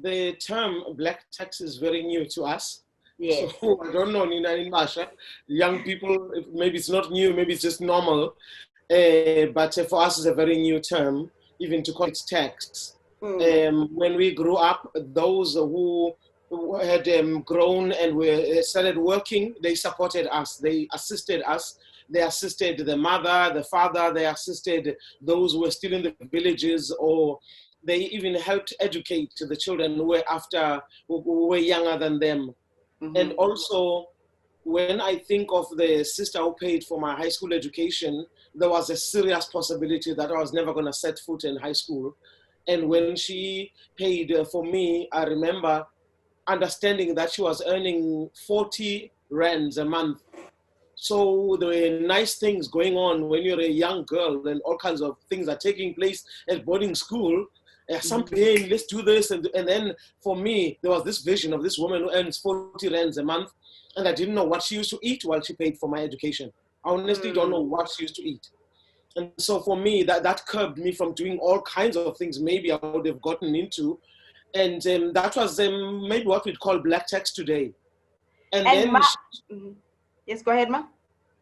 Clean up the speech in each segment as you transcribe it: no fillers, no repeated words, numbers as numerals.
the term black tax is very new to us. Yes. So I don't know, Nina in Masha, young people, maybe it's not new, maybe it's just normal. But for us, it's a very new term, even to call it tax. When we grew up, those who had grown and started working, they supported us, they assisted us. They assisted the mother, the father, they assisted those who were still in the villages, or they even helped educate the children who were younger than them. And also, when I think of the sister who paid for my high school education, there was a serious possibility that I was never going to set foot in high school. And when she paid for me, I remember understanding that she was earning 40 rands a month. So there were nice things going on when you're a young girl, and all kinds of things are taking place at boarding school. Some pain, let's do this. And then for me, there was this vision of this woman who earns 40 rands a month, and I didn't know what she used to eat while she paid for my education. I honestly don't know what she used to eat. And so for me, that curbed me from doing all kinds of things maybe I would have gotten into. And that was maybe what we'd call black tax today. And then yes, go ahead, Ma.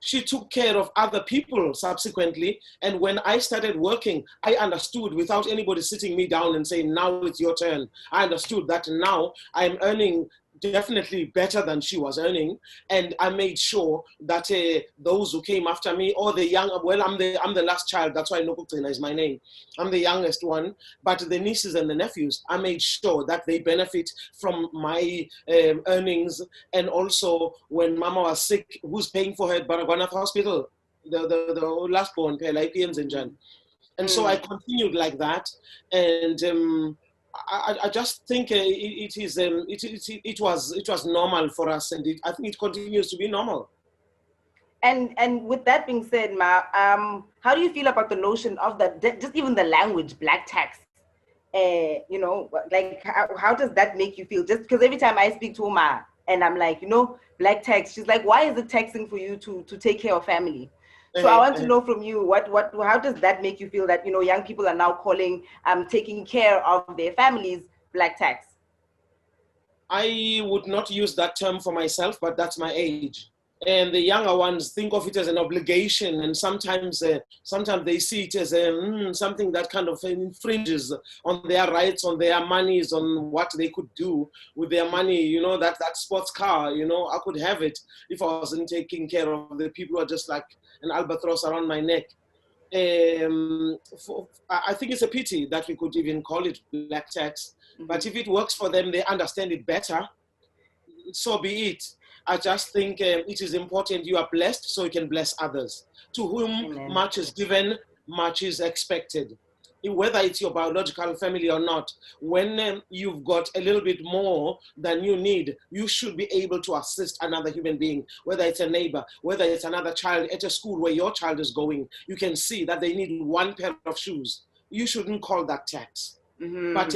She took care of other people subsequently. And when I started working, I understood without anybody sitting me down and saying, now it's your turn. I understood that now I'm earning definitely better than she was earning. And I made sure that those who came after me, or the young, well, I'm the last child. That's why Mhlophe is my name. I'm the youngest one. But the nieces and the nephews, I made sure that they benefit from my earnings. And also when Mama was sick, who's paying for her at Baragwanath Hospital? The last born, IPMs in Jan. And so I continued like that. And I just think it was normal for us, and I think it continues to be normal. And with that being said, Ma, how do you feel about the notion of just even the language, black tax? You know, like how does that make you feel? Just because every time I speak to Ma and I'm like, you know, black tax, she's like, why is it taxing for you to take care of family? So I want to know from you, how does that make you feel that, you know, young people are now calling taking care of their families black tax? I would not use that term for myself, but that's my age. And the younger ones think of it as an obligation, and sometimes they see it as something that kind of infringes on their rights, on their monies, on what they could do with their money. You know, that sports car, you know, I could have it if I wasn't taking care of the people who are just like an albatross around my neck. I think it's a pity that we could even call it black tax, but if it works for them, they understand it better, so be it. I just think it is important you are blessed so you can bless others. To whom much is given, much is expected. Whether it's your biological family or not, when you've got a little bit more than you need, you should be able to assist another human being, whether it's a neighbor, whether it's another child at a school where your child is going. You can see that they need one pair of shoes. You shouldn't call that tax. But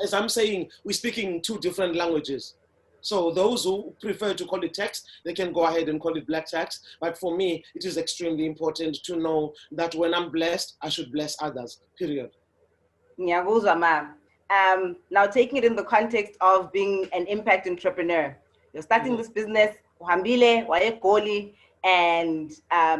as I'm saying, we're speaking two different languages. So those who prefer to call it tax, they can go ahead and call it black tax. But for me, it is extremely important to know that when I'm blessed, I should bless others, period. Now taking it in the context of being an impact entrepreneur, you're starting this business, and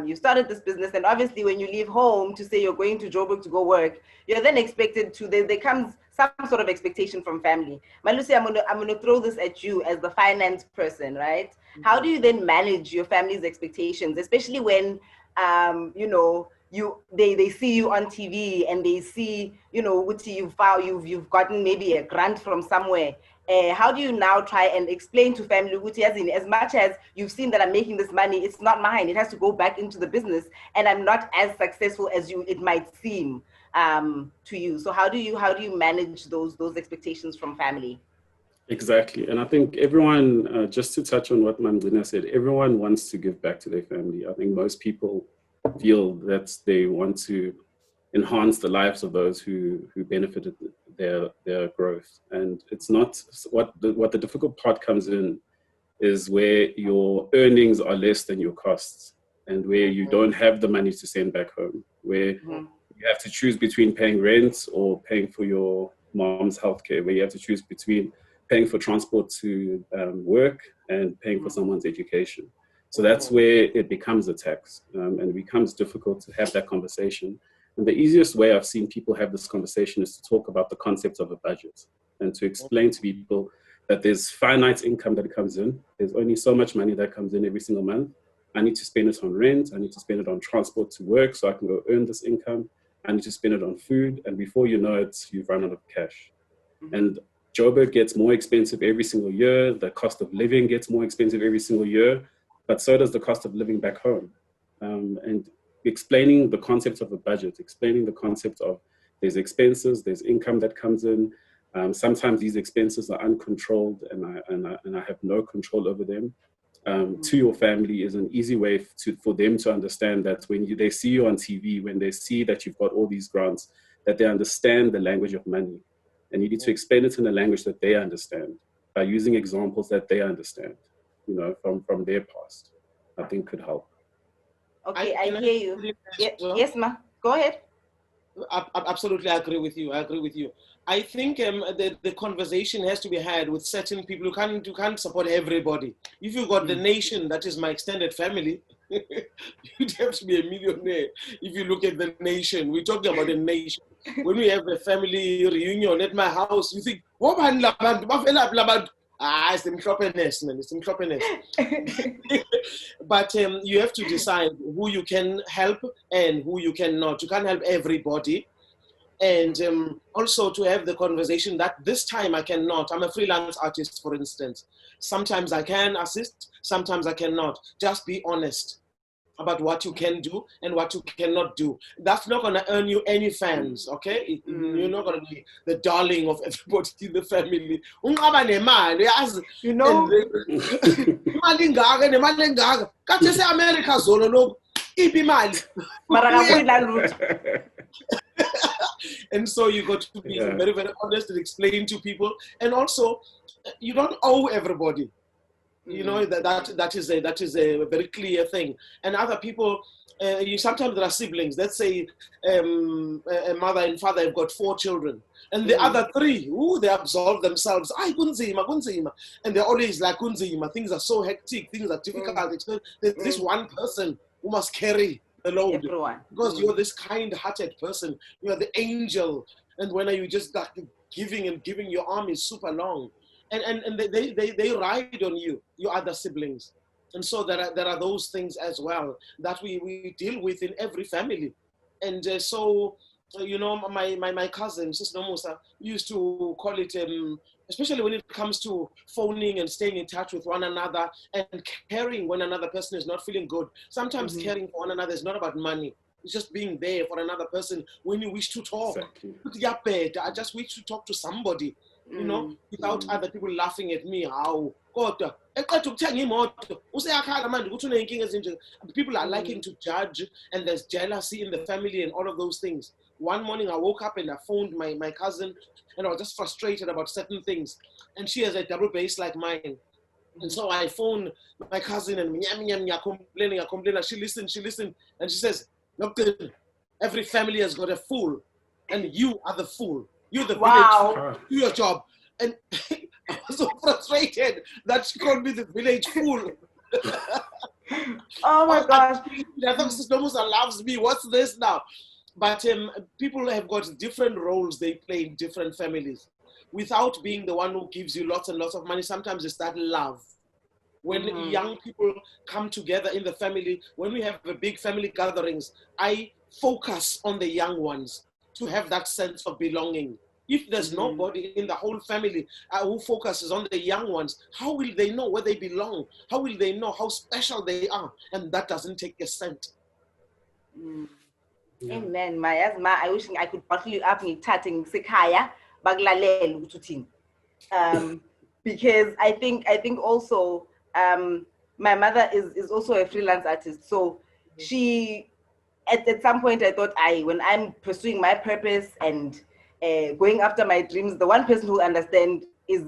you started this business, and obviously when you leave home to say you're going to Joburg to go work, you're then expected to, there comes some sort of expectation from family. Malusi, I'm gonna throw this at you as the finance person, right? How do you then manage your family's expectations, especially when you know, they see you on TV and they see, you know, you've gotten maybe a grant from somewhere. How do you now try and explain to family, as much as you've seen that I'm making this money, it's not mine, it has to go back into the business, and I'm not as successful as it might seem to you. So how do you manage those expectations from family? Exactly. And I think everyone, just to touch on what Mam Gcina said, everyone wants to give back to their family. I think most people feel that they want to enhance the lives of those who benefited their growth. And it's not what the difficult part comes in is where your earnings are less than your costs, and where you don't have the money to send back home, where you have to choose between paying rent or paying for your mom's healthcare, where you have to choose between paying for transport to work and paying for someone's education. So that's where it becomes a tax, and it becomes difficult to have that conversation. And the easiest way I've seen people have this conversation is to talk about the concept of a budget and to explain to people that there's finite income that comes in. There's only so much money that comes in every single month. I need to spend it on rent. I need to spend it on transport to work so I can go earn this income. I need to spend it on food. And before you know it, you've run out of cash. And Joburg gets more expensive every single year. The cost of living gets more expensive every single year, but so does the cost of living back home. And explaining the concept of a budget, explaining the concept of there's expenses, there's income that comes in. Sometimes these expenses are uncontrolled and I have no control over them. To your family is an easy way for them to understand that when they see you on TV, when they see that you've got all these grants, that they understand the language of money. And you need to explain it in a language that they understand by using examples that they understand, you know, from their past. I think could help. Okay, I hear you. Yes, ma. Go ahead. Absolutely, I agree with you. I think the conversation has to be had with certain people. You can't support everybody. If you got the nation, that is my extended family, you'd have to be a millionaire. If you look at the nation, we're talking about the nation. When we have a family reunion at my house, you think, it's the Mhlophe, man. It's the Mhlophe. But you have to decide who you can help and who you cannot. You can't help everybody. And also to have the conversation that this time I cannot. I'm a freelance artist, for instance. Sometimes I can assist, sometimes I cannot. Just be honest about what you can do and what you cannot do. That's not going to earn you any fans, okay? You're not going to be the darling of everybody in the family. You know? And so you got to be very, very honest and explain to people. And also, you don't owe everybody. You know, that is a very clear thing. And other people, sometimes there are siblings. Let's say a mother and father have got 4 children. And the other 3, they absolve themselves. Kunzima. And they're always like, Kunzima. Things are so hectic. Things are difficult. There's this one person who must carry the load. Everyone. Because you're this kind-hearted person. You're the angel. And when are you just like giving, your arm is super long. And they ride on you, your other siblings. And so there are those things as well that we deal with in every family. And so, you know, my cousin, Sister Musa, used to call it, especially when it comes to phoning and staying in touch with one another and caring when another person is not feeling good. Sometimes caring for one another is not about money. It's just being there for another person when you wish to talk. Exactly. I just wish to talk to somebody. You know, without other people laughing at me. How? People are liking to judge, and there's jealousy in the family and all of those things. One morning I woke up and I phoned my cousin, and I was just frustrated about certain things. And she has a double bass like mine. And so I phoned my cousin and complaining. She listened, and she says, look, every family has got a fool, and you are the fool. You're the village, do your job. And I was so frustrated that she called me the village fool. Oh my gosh. I thought Sister Musa loves me. What's this now? But people have got different roles they play in different families. Without being the one who gives you lots and lots of money, sometimes it's that love. When young people come together in the family, when we have a big family gatherings, I focus on the young ones to have that sense of belonging. If there's nobody in the whole family who focuses on the young ones, how will they know where they belong? How will they know how special they are? And that doesn't take a cent. Amen. I wish I could bottle you up in tatting sekaya baglalel ututing. Because I think also my mother is also a freelance artist. So she at some point I thought when I'm pursuing my purpose and going after my dreams, the one person who understands is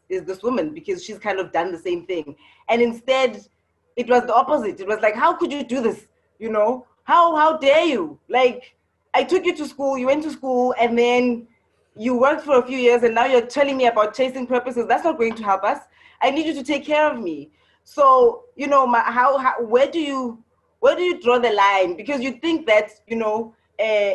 this woman, because she's kind of done the same thing. And instead, it was the opposite. It was like, how could you do this? You know, how dare you? Like, I took you to school, you went to school, and then you worked for a few years and now you're telling me about chasing purposes. That's not going to help us. I need you to take care of me. So, you know, where do you draw the line? Because you think that, you know,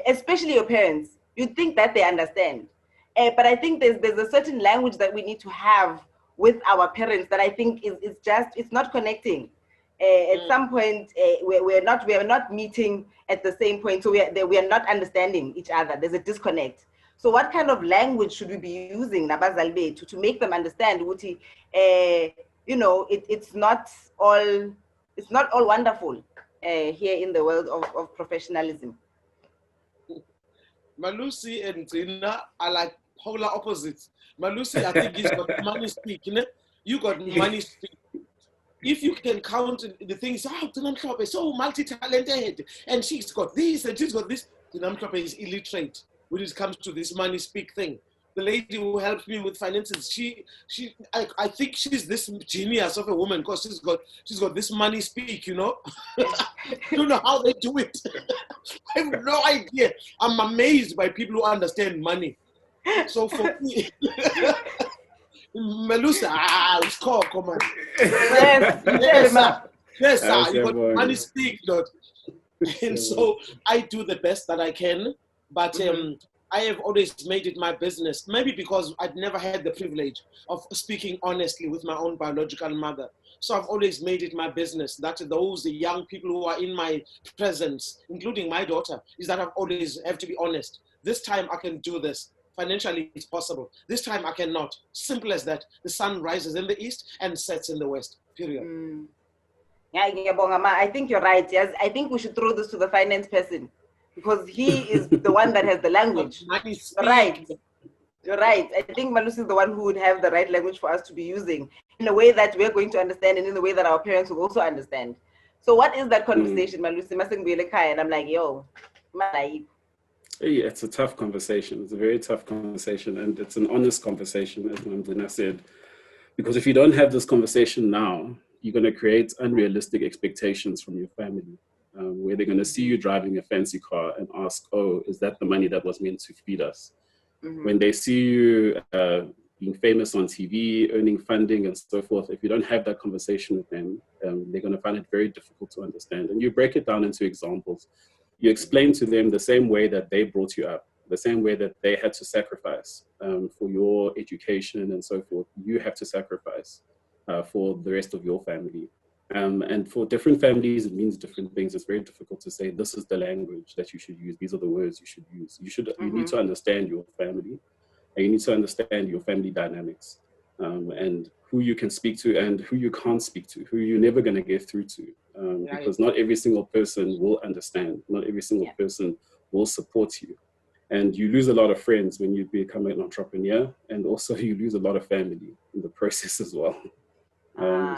especially your parents, you think that they understand. But I think there's a certain language that we need to have with our parents that I think is just, it's not connecting. At some point, we're not meeting at the same point, so we are not understanding each other. There's a disconnect. So what kind of language should we be using, Nabazalbe, to make them understand, Uti, you know, it's not all wonderful here in the world of professionalism. Malusi and Gcina are like polar opposites. Malusi, I think he's got money speak, you know? You got money speak. If you can count the things, Gcina Mhlophe is so multi-talented, and she's got this, and she's got this. Gcina Mhlophe is illiterate when it comes to this money speak thing. The lady who helps me with finances, I think she's this genius of a woman because she's got this money speak, you know. I don't know how they do it. I have no idea. I'm amazed by people who understand money. So for me, Malusi, it's called, come on. Yes, sir. You got money speak, not. And so I do the best that I can, but I have always made it my business, maybe because I'd never had the privilege of speaking honestly with my own biological mother. So I've always made it my business that the young people who are in my presence, including my daughter, is that I've always have to be honest. This time I can do this. Financially, it's possible. This time I cannot. Simple as that. The sun rises in the east and sets in the west, period. Yeah, I think you're right. Yes, I think we should throw this to the finance person, because he is the one that has the language. You're right. You're right. I think Malusi is the one who would have the right language for us to be using in a way that we're going to understand and in a way that our parents will also understand. So what is that conversation, Malusi? And I'm like, yo, man, it's a tough conversation. It's a very tough conversation, and it's an honest conversation, as Mam Gcina said. Because if you don't have this conversation now, you're going to create unrealistic expectations from your family. Where they're going to see you driving a fancy car and ask, oh, is that the money that was meant to feed us? When they see you being famous on TV, earning funding and so forth, if you don't have that conversation with them, they're going to find it very difficult to understand. And you break it down into examples. You explain to them the same way that they brought you up, the same way that they had to sacrifice for your education and so forth. You have to sacrifice for the rest of your family. And for different families, it means different things. It's very difficult to say, this is the language that you should use. These are the words you should use. You need to understand your family, and you need to understand your family dynamics, and who you can speak to and who you can't speak to, who you're never going to get through to, because not every single person will understand. Not every single person will support you. And you lose a lot of friends when you become an entrepreneur, and also you lose a lot of family in the process as well.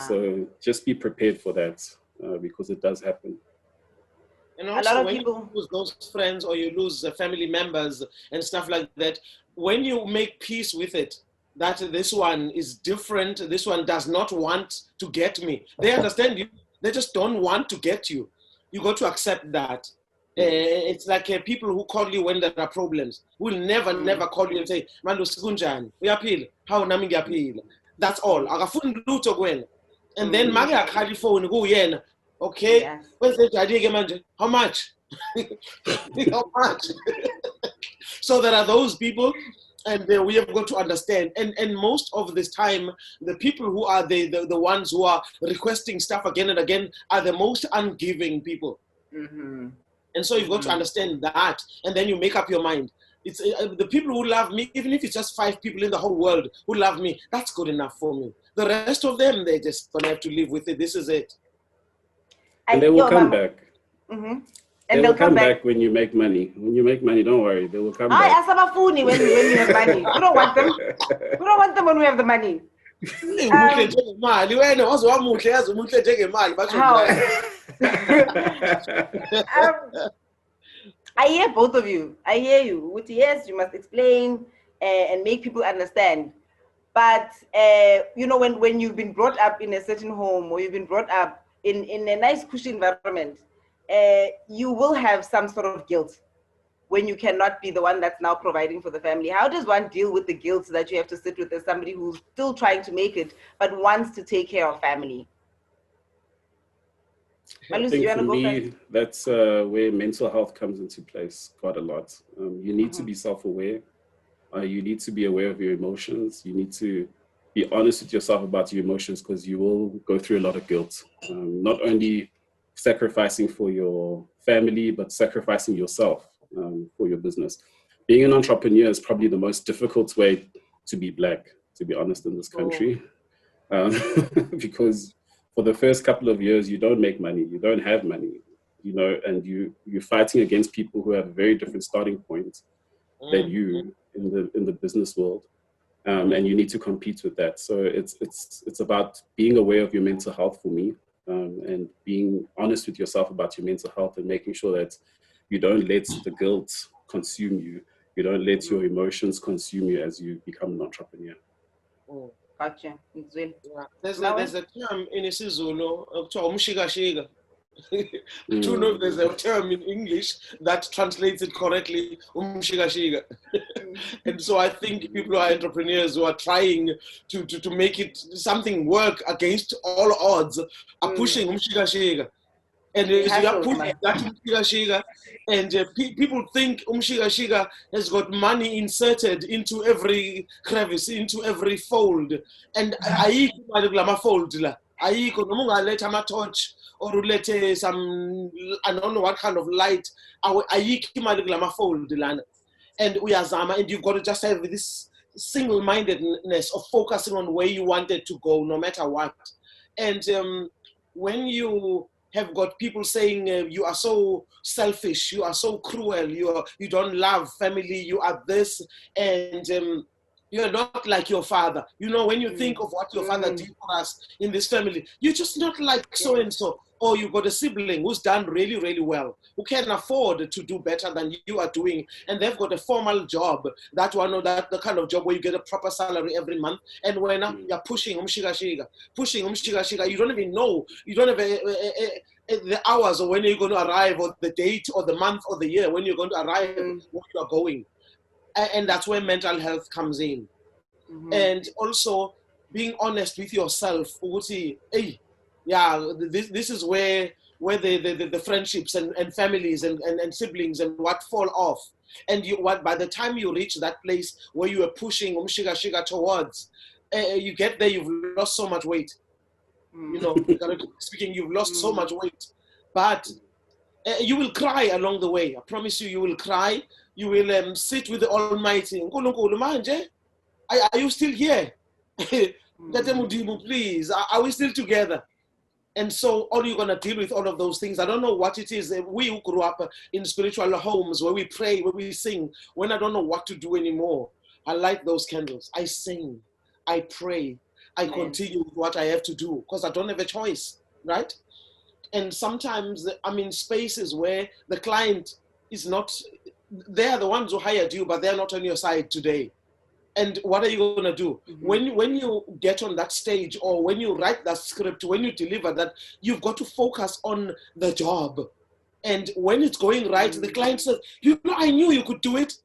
So just be prepared for that, because it does happen. And also when you lose those friends or you lose family members and stuff like that, when you make peace with it, that this one is different, this one does not want to get me. They understand you, they just don't want to get you. You got to accept that. It's like people who call you when there are problems, will never call you and say, Malusi kunjani, uyapila, how nami ngiyapila. That's all. And then mage akhali phone kuyena. Okay. How much? How much? So there are those people, and we have got to understand. And most of this time, the people who are the ones who are requesting stuff again and again are the most ungiving people. And so you've got to understand that, and then you make up your mind. It's the people who love me, even if it's just 5 people in the whole world who love me, that's good enough for me. The rest of them, they just gonna have to live with it. This is it. And they will come back. And they'll come back when you make money. When you make money, don't worry, they will come back. When you have money. We don't want them. We don't want them when we have the money. I hear both of you. I hear you. Yes, you must explain and make people understand. But you know, when you've been brought up in a certain home, or you've been brought up in a nice, cushy environment, you will have some sort of guilt. when you cannot be the one that's now providing for the family? How does one deal with the guilt that you have to sit with as somebody who's still trying to make it, but wants to take care of family? I Malusi, think you want for to go me, first? that's where mental health comes into place quite a lot. You need to be self-aware. You need to be aware of your emotions. You need to be honest with yourself about your emotions, because you will go through a lot of guilt. Not only sacrificing for your family, but sacrificing yourself for your business. Being an entrepreneur is probably the most difficult way to be Black, to be honest, in this country. Because for the first couple of years, you don't make money, you don't have money, you know, and you're fighting against people who have a very different starting point than you in the business world, and you need to compete with that. So it's about being aware of your mental health for me, and being honest with yourself about your mental health, and making sure that you don't let the guilt consume you. You don't let your emotions consume you as you become an entrepreneur. Gotcha. Yeah. There's a term in isiZulu called umshikashika. I don't know if there's a term in English that translates it correctly, umshikashika. And so I think people who are entrepreneurs who are trying to make it something work against all odds are pushing umshikashika. And you are pushing that umshikashika, and people think umshikashika has got money inserted into every crevice, into every fold. And ayikho imali kulama fold la. Ayikho noma ungaletha ama torch or ulethe some, I don't know what kind of light. Ayikho imali kulama fold lana. And uyazama, and you've got to just have this single-mindedness of focusing on where you wanted to go, no matter what. And when you have got people saying you are so selfish, you are so cruel, you don't love family, you are this, and you're not like your father. You know, when you think of what your father did for us in this family, you're just not like so-and-so. Or you got a sibling who's done really, really well, who can afford to do better than you are doing, and they've got a formal job, that one or that the kind of job where you get a proper salary every month, and when you're pushing umshikashika, you don't even know, you don't have the hours or when you're going to arrive, or the date or the month or the year when you're going to arrive, where you are going. And that's where mental health comes in. And also being honest with yourself. Hey, yeah, this is where the friendships and families and siblings and what fall off. And by the time you reach that place where you are pushing umshikashika towards, you get there, you've lost so much weight. You know, speaking, you've lost so much weight. But you will cry along the way. I promise you, you will cry. You will sit with the Almighty. Nkulunkulu manje, are you still here? Please, are we still together? And so all you're going to deal with all of those things. I don't know what it is. We who grew up in spiritual homes where we pray, where we sing, when I don't know what to do anymore, I light those candles. I sing, I pray, I continue with what I have to do because I don't have a choice, right? And sometimes I'm in spaces where the client is not, they're the ones who hired you, but they're not on your side today. And what are you going to do? When you get on that stage, or when you write that script, when you deliver that, you've got to focus on the job. And when it's going right, the client says, you know, I knew you could do it.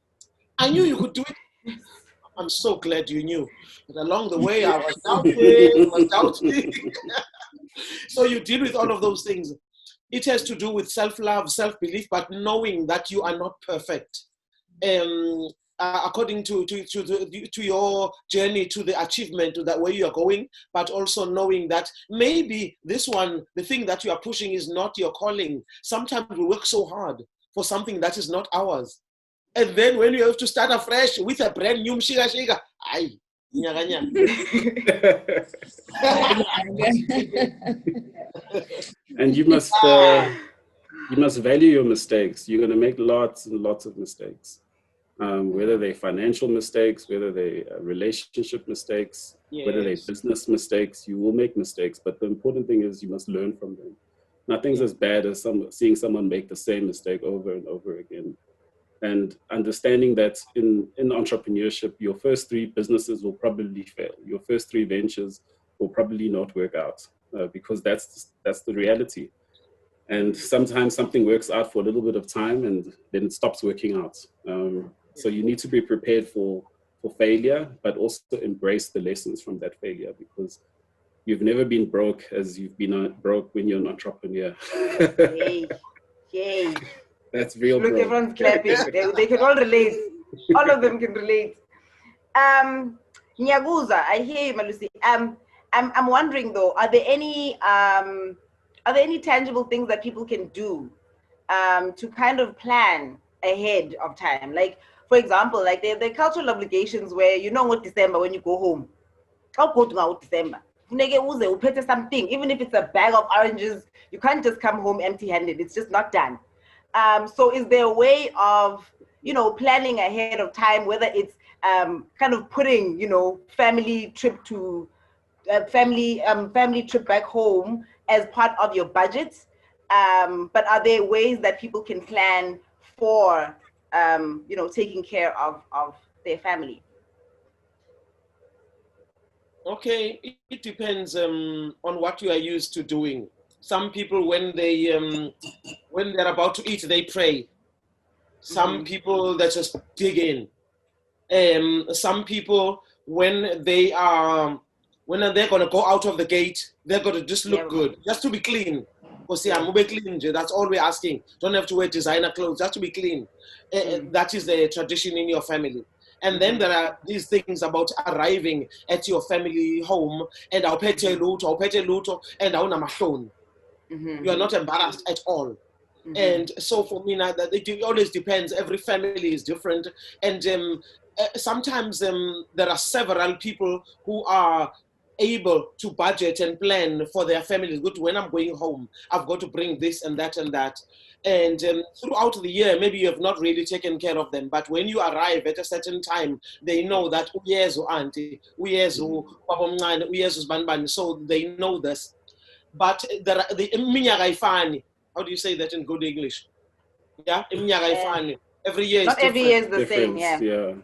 I knew you could do it. I'm so glad you knew. But along the way, I was doubting. So you deal with all of those things. It has to do with self-love, self-belief, but knowing that you are not perfect. According to your journey to the achievement, to that way you are going, but also knowing that maybe this one, the thing that you are pushing is not your calling. Sometimes we work so hard for something that is not ours. And then when you have to start afresh with a brand new mshika, aye. And you must value your mistakes. You're going to make lots and lots of mistakes. Whether they're financial mistakes, whether they're relationship mistakes, whether they're business mistakes, you will make mistakes. But the important thing is you must learn from them. Nothing's as bad as seeing someone make the same mistake over and over again. And understanding that in entrepreneurship, your first 3 businesses will probably fail. Your first 3 ventures will probably not work out because that's the reality. And sometimes something works out for a little bit of time and then it stops working out. So you need to be prepared for failure, but also embrace the lessons from that failure, because you've never been broke as you've been broke when you're an entrepreneur. Yay. Yay. That's real. Look, broke. everyone's clapping. They can all relate. All of them can relate. Nyaguza, I hear you, Malusi. I'm wondering though, are there any tangible things that people can do to kind of plan ahead of time? Like, for example, like there are cultural obligations where you know what December when you go home. I'll go to December. Something, even if it's a bag of oranges, you can't just come home empty-handed. It's just not done. So is there a way of, planning ahead of time, whether it's kind of putting, family trip back home as part of your budget? But are there ways that people can plan for, taking care of their family? Okay, it depends on what you are used to doing. Some people, when they're about to eat, they pray. Some people, they just dig in. Some people, when they're going to go out of the gate, they're going to just look good, just to be clean. Because clean, that's all we're asking. Don't have to wear designer clothes, just to be clean. That is the tradition in your family. And then there are these things about arriving at your family home and I'll pay luto, and I'll phone. You are not embarrassed at all. And so for me now, that it always depends. Every family is different, and sometimes there are several people who are able to budget and plan for their families. Good, when I'm going home, I've got to bring this and that and that. And throughout the year, maybe you have not really taken care of them. But when you arrive at a certain time, they know that uyezu auntie, uyezu babomncane, uyezu banban. So they know this. But there are the iminyaka ayifani. How do you say that in good English? Yeah, iminyaka ayifani. Every year is not different. every year is the same. Yeah,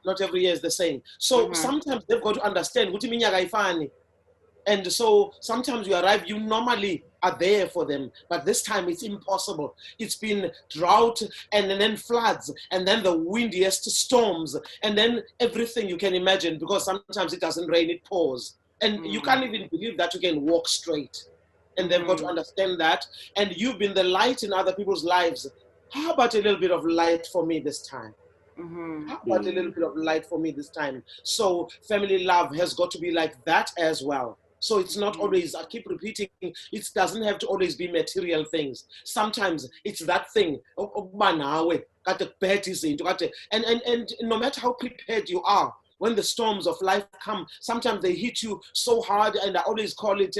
not every year is the same. So sometimes they've got to understand ukuthi iminyaka ayifani. And so sometimes you arrive, you normally are there for them, but this time it's impossible. It's been drought and then floods and then the windiest storms and then everything you can imagine, because sometimes it doesn't rain, it pours. And you can't even believe that you can walk straight. And they've got to understand that. And you've been the light in other people's lives. How about a little bit of light for me this time? How about a little bit of light for me this time? So family love has got to be like that as well. So it's not always, I keep repeating, it doesn't have to always be material things. Sometimes it's that thing. And no matter how prepared you are, when the storms of life come, sometimes they hit you so hard, and I always call it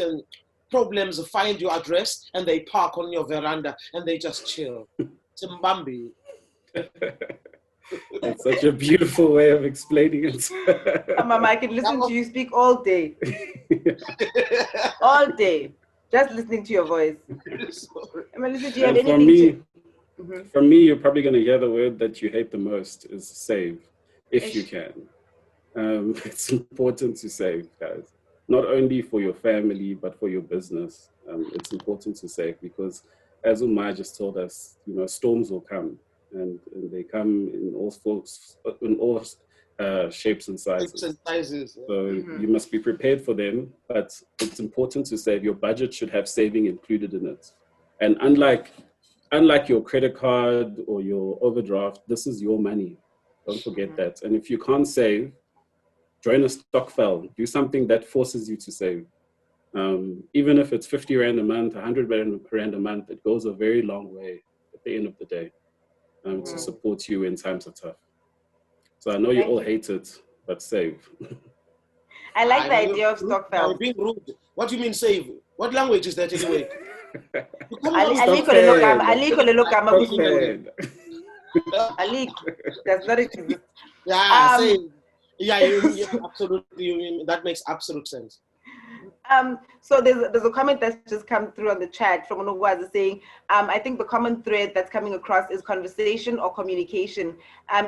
problems find your address and they park on your veranda and they just chill. It's Mbambi. That's such a beautiful way of explaining it. Mama, I can listen to you speak all day. All day. Just listening to your voice. Melissa, do you have anything for me, you're probably going to hear the word that you hate the most is save, if you can. It's important to save, guys. Not only for your family, but for your business. It's important to save because, as Umar just told us, storms will come. And they come in all shapes and sizes. So you must be prepared for them, but it's important to save. Your budget should have saving included in it. And unlike your credit card or your overdraft, this is your money. Don't forget that. And if you can't save, join a stokvel. Do something that forces you to save. Even if it's 50 Rand a month, 100 Rand a month, it goes a very long way at the end of the day. To support you in times of tough. So I know you all hate it, but save. I like the idea of stokvel. Being rude. What do you mean save? What language is that anyway? Alik does not exist. Yeah, save. Yeah, absolutely. That makes absolute sense. So there's a comment that's just come through on the chat from Onogwazi saying, I think the common thread that's coming across is conversation or communication.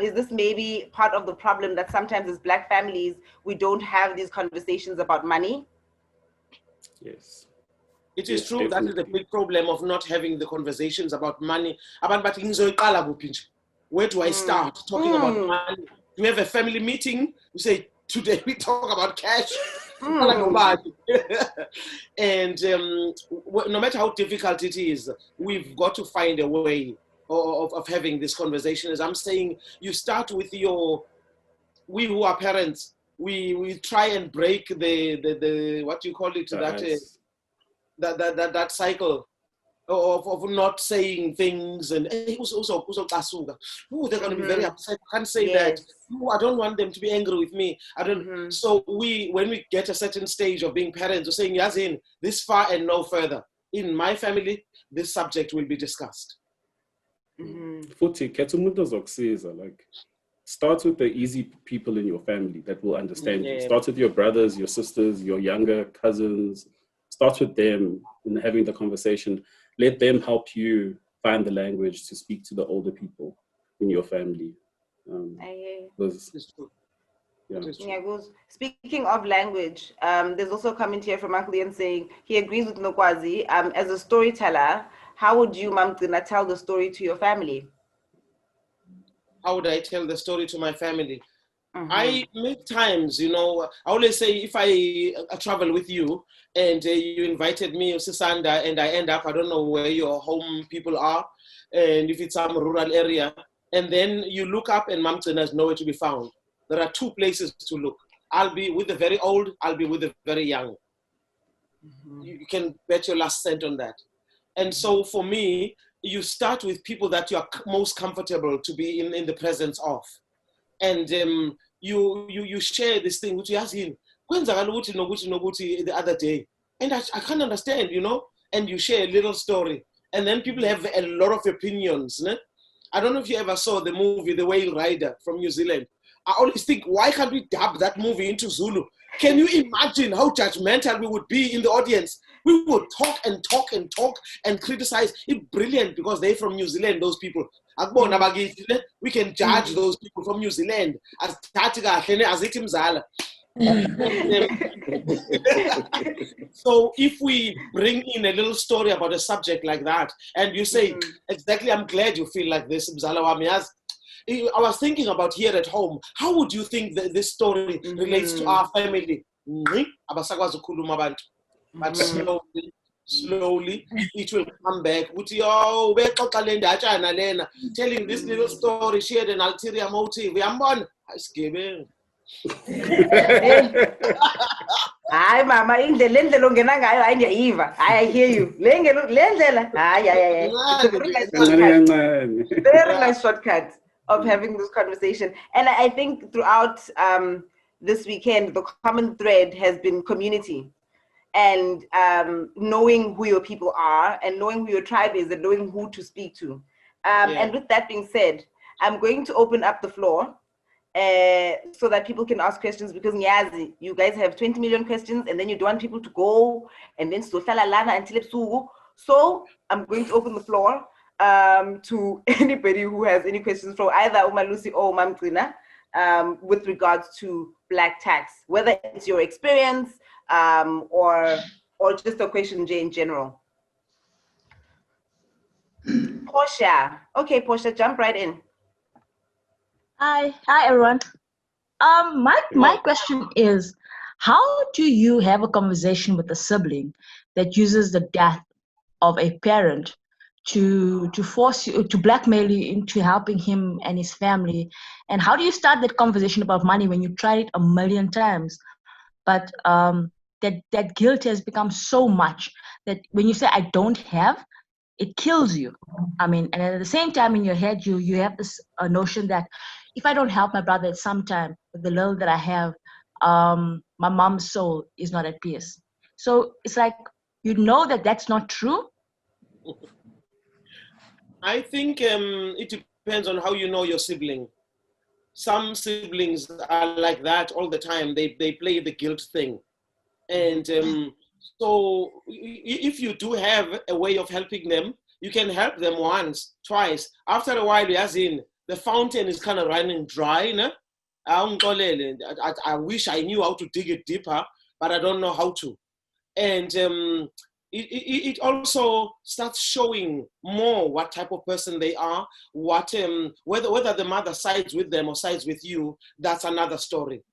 Is this maybe part of the problem that sometimes as Black families, we don't have these conversations about money? Yes. It is true definitely. that is the big problem of not having the conversations about money. Where do I start talking about money? Do we have a family meeting? We say, today we talk about cash. And no matter how difficult it is, we've got to find a way of having this conversation. As I'm saying, you start with we who are parents, we try and break the what do you call it, that cycle of not saying things, and they're going to be very upset. I can't say that. Ooh, I don't want them to be angry with me. I don't. So when we get a certain stage of being parents, we're saying, Yazin, this far and no further. In my family, this subject will be discussed. Futhi, like, start with the easy people in your family that will understand you. Start with your brothers, your sisters, your younger cousins. Start with them in having the conversation. Let them help you find the language to speak to the older people in your family. Speaking of language, there's also a comment here from Uncle Ian saying he agrees with Nokwazi. As a storyteller, how would you, Mam Gcina, tell the story to your family? How would I tell the story to my family? I make times, I always say, if I travel with you and you invited me, Sisanda, and I end up, I don't know where your home people are, and if it's some rural area, and then you look up and Mam Gcina is nowhere to be found. There are two places to look. I'll be with the very old, I'll be with the very young. You can bet your last cent on that. And so for me, you start with people that you are most comfortable to be in the presence of. And you share this thing which you ask him, the other day. And I can't understand, and you share a little story. And then people have a lot of opinions. Ne? I don't know if you ever saw the movie, The Whale Rider from New Zealand. I always think, why can't we dub that movie into Zulu? Can you imagine how judgmental we would be in the audience? We would talk and talk and talk and criticize. It's brilliant because they're from New Zealand, those people. We can judge those people from New Zealand as so if we bring in a little story about a subject like that, and you say, exactly, I'm glad you feel like this, I was thinking about here at home, how would you think that this story relates to our family? But slowly, it will come back. Telling this little story, shared an ulterior motive. Hi, Mama, I hear you. Very nice shortcut of having this conversation. And I think throughout this weekend, the common thread has been community. And knowing who your people are, and knowing who your tribe is, and knowing who to speak to. And with that being said, I'm going to open up the floor so that people can ask questions, because Nyazi, you guys have 20 million questions, and then you don't want people to go, and then so I'm going to open the floor to anybody who has any questions from either Malusi or Mam Gcina with regards to black tax, whether it's your experience, or just a question in general. Portia. Okay, Portia, jump right in. Hi everyone. My question is, how do you have a conversation with a sibling that uses the death of a parent to force you, to blackmail you into helping him and his family? And how do you start that conversation about money when you tried it a million times, but that guilt has become so much that when you say I don't have, it kills you. I mean, and at the same time in your head, you have this notion that if I don't help my brother at some time with the little that I have, my mom's soul is not at peace. So it's like, that that's not true. I think it depends on how you know your sibling. Some siblings are like that all the time. They play the guilt thing. And so if you do have a way of helping them, you can help them once, twice. After a while, the fountain is kind of running dry. I wish I knew how to dig it deeper, but I don't know how to. And it also starts showing more what type of person they are, what whether the mother sides with them or sides with you, that's another story.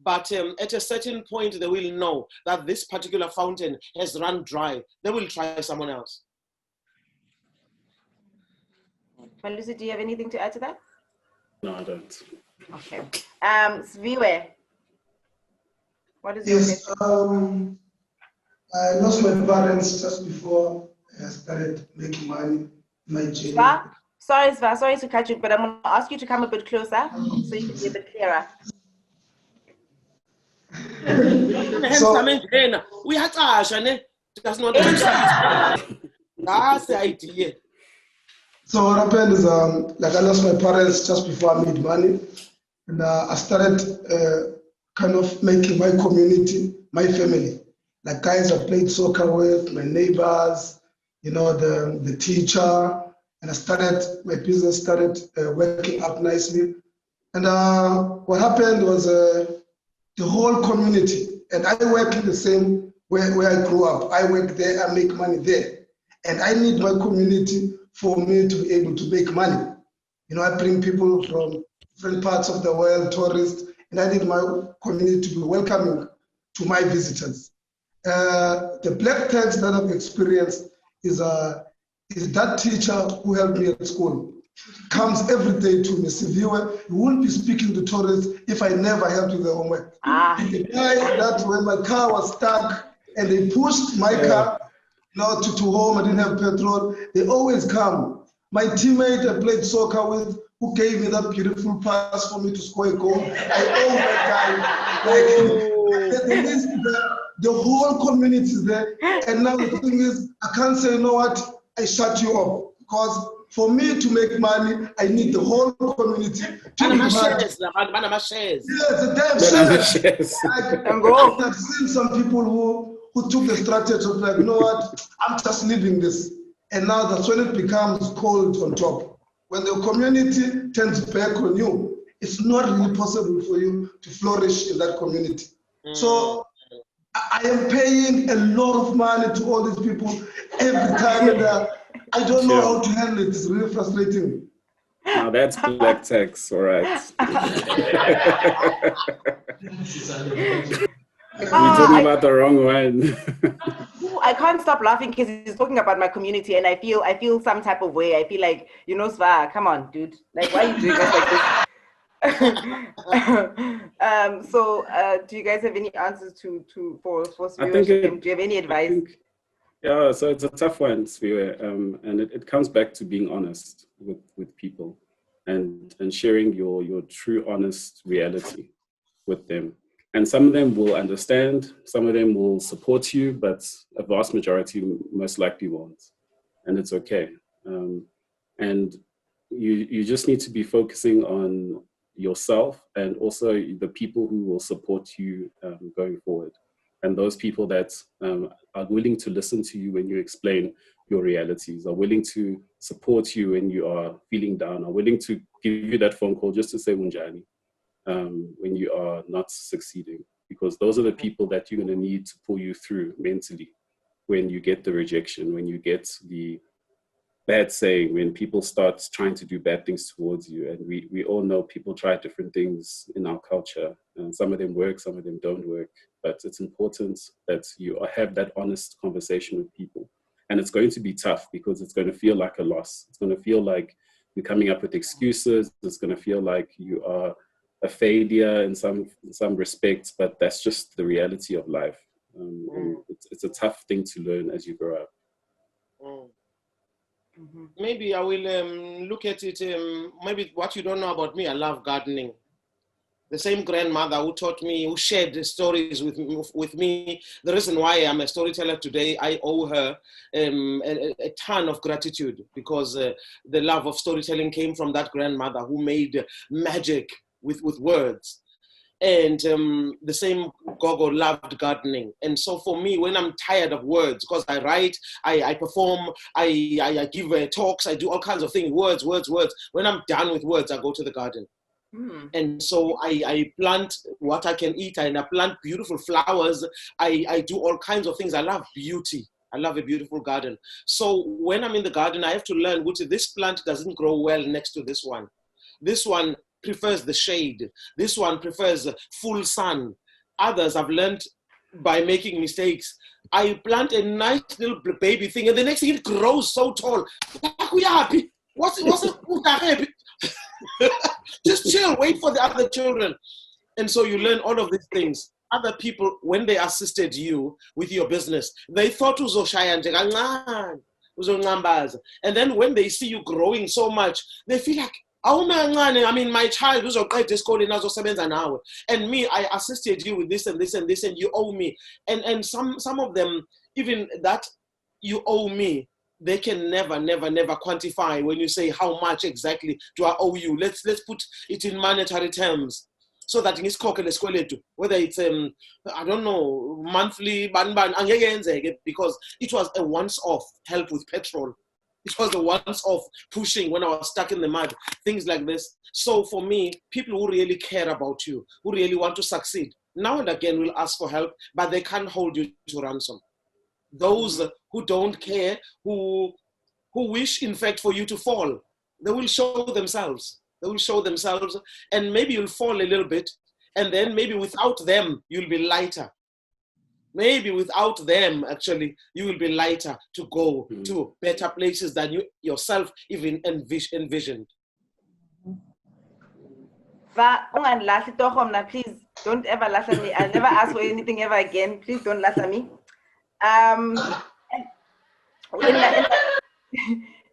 But at a certain point, they will know that this particular fountain has run dry. They will try someone else. Malusi, do you have anything to add to that? No, I don't. Okay. Sviwe, what is your question? I lost my parents just before I started making money in my journey. Sorry, Sva, sorry to cut you, but I'm going to ask you to come a bit closer so you can be a bit clearer. We had does not that's the idea. So what happened is like I lost my parents just before I made money, and I started kind of making my community, my family. Like guys I played soccer with, my neighbors, you know, the teacher, and I started, my business started working up nicely. And what happened was the whole community, and I work in the same where I grew up. I work there, I make money there. And I need my community for me to be able to make money. You know, I bring people from different parts of the world, tourists, and I need my community to be welcoming to my visitors. The black tax that I've experienced is that teacher who helped me at school. Comes every day to me, Siviwe, you won't be speaking to tourists if I never helped with the homework. The guy that when my car was stuck and they pushed my car, you know, to home, I didn't have petrol, they always come. My teammate I played soccer with, who gave me that beautiful pass for me to score a goal, I owe that guy. Like, the list is there, the whole community is there, and now the thing is, I can't say, you know what, I shut you up, because for me to make money, I need the whole community to make money. Yes, the damn shares. I've seen some people who took the strategy of like, you know what, I'm just leaving this. And now that's when it becomes cold on top. When the community turns back on you, it's not really possible for you to flourish in that community. So I am paying a lot of money to all these people every time, and I don't know how to handle it. It's really frustrating. Now that's black tax, all right. We're talking about the wrong one. I can't stop laughing because he's talking about my community, and I feel some type of way. I feel like, you know, Sva, come on, dude. Like, why are you doing us like this? So do you guys have any answers for Sviwe? Do you have any advice? Yeah, so it's a tough one, Sviwe, and it comes back to being honest with people and sharing your true, honest reality with them. And some of them will understand, some of them will support you, but a vast majority most likely won't, and it's okay. And you just need to be focusing on yourself and also the people who will support you going forward. And those people that are willing to listen to you when you explain your realities, are willing to support you when you are feeling down, are willing to give you that phone call just to say unjani when you are not succeeding. Because those are the people that you're going to need to pull you through mentally when you get the rejection, when you get the bad saying, when people start trying to do bad things towards you. And we all know people try different things in our culture, and some of them work, some of them don't work. But it's important that you have that honest conversation with people. And it's going to be tough because it's going to feel like a loss. It's going to feel like you're coming up with excuses. It's going to feel like you are a failure in some respects, but that's just the reality of life. It's a tough thing to learn as you grow up. Maybe I will look at it, maybe what you don't know about me, I love gardening. The same grandmother who taught me, who shared the stories with me, the reason why I'm a storyteller today, I owe her a ton of gratitude, because the love of storytelling came from that grandmother who made magic with words. And the same Gogo loved gardening. And so for me, when I'm tired of words, because I write, I perform, I give talks, I do all kinds of things, words. When I'm done with words, I go to the garden. And so I plant what I can eat, and I plant beautiful flowers. I do all kinds of things. I love beauty. I love a beautiful garden. So when I'm in the garden, I have to learn which this plant doesn't grow well next to this one. This one prefers the shade. This one prefers full sun. Others I've learned by making mistakes. I plant a nice little baby thing, and the next thing it grows so tall. What's it? Just chill, wait for the other children. And so you learn all of these things. Other people, when they assisted you with your business, they thought and then when they see you growing so much, they feel like, I mean, my child was and me, I assisted you with this and this and this, and you owe me. And some of them, even that you owe me, they can never quantify when you say how much exactly do I owe you. Let's put it in monetary terms. So that in whether it's I don't know, monthly because it was a once-off help with petrol. It was a once-off pushing when I was stuck in the mud, things like this. So for me, people who really care about you, who really want to succeed, now and again will ask for help, but they can't hold you to ransom. Those who don't care, who wish, in fact, for you to fall, they will show themselves. They will show themselves, and maybe you'll fall a little bit, and then maybe without them, you'll be lighter. Maybe without them, actually, you will be lighter to go to better places than you yourself even envisioned. Please don't ever laugh at me. I'll never ask for anything ever again. Please don't laugh at me.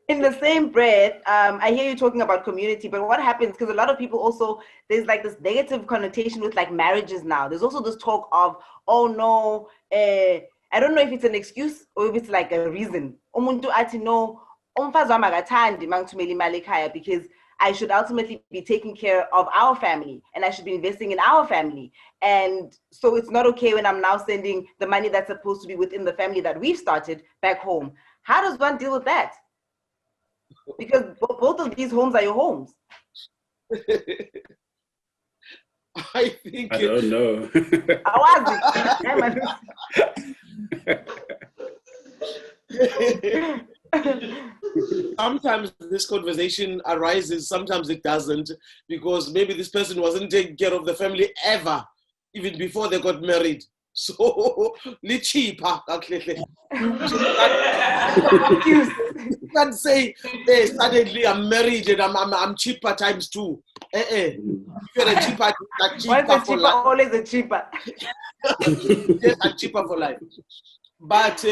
In the same breath, I hear you talking about community, but what happens, because a lot of people also, there's like this negative connotation with like marriages now. There's also this talk of, oh no, I don't know if it's an excuse or if it's like a reason. Umuntu athi no, umfazi wami akathandi mangithumela imali ekhaya because I should ultimately be taking care of our family and I should be investing in our family. And so it's not okay when I'm now sending the money that's supposed to be within the family that we've started back home. How does one deal with that? Because both of these homes are your homes. I think I don't know. Sometimes this conversation arises, sometimes it doesn't, because maybe this person wasn't taking care of the family ever, even before they got married. So, cheaper. You can't say, hey, suddenly I'm married and I'm cheaper times two. You're a cheaper, cheaper for life. Always a cheaper. Yes, I'm cheaper for life. But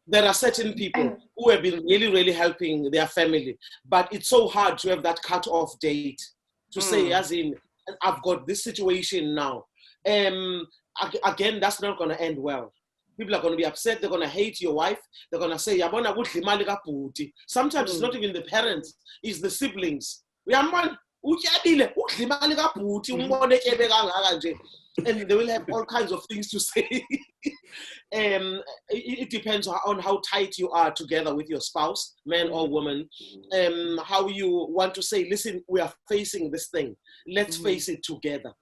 there are certain people who have been really helping their family. But it's so hard to have that cut-off date to say, as in, I've got this situation now. Again, that's not going to end well. People are going to be upset. They're going to hate your wife. They're going to say, sometimes it's not even the parents, it's the siblings. And they will have all kinds of things to say. It depends on how tight you are together with your spouse, man or woman. How you want to say, listen, we are facing this thing. Let's face it together.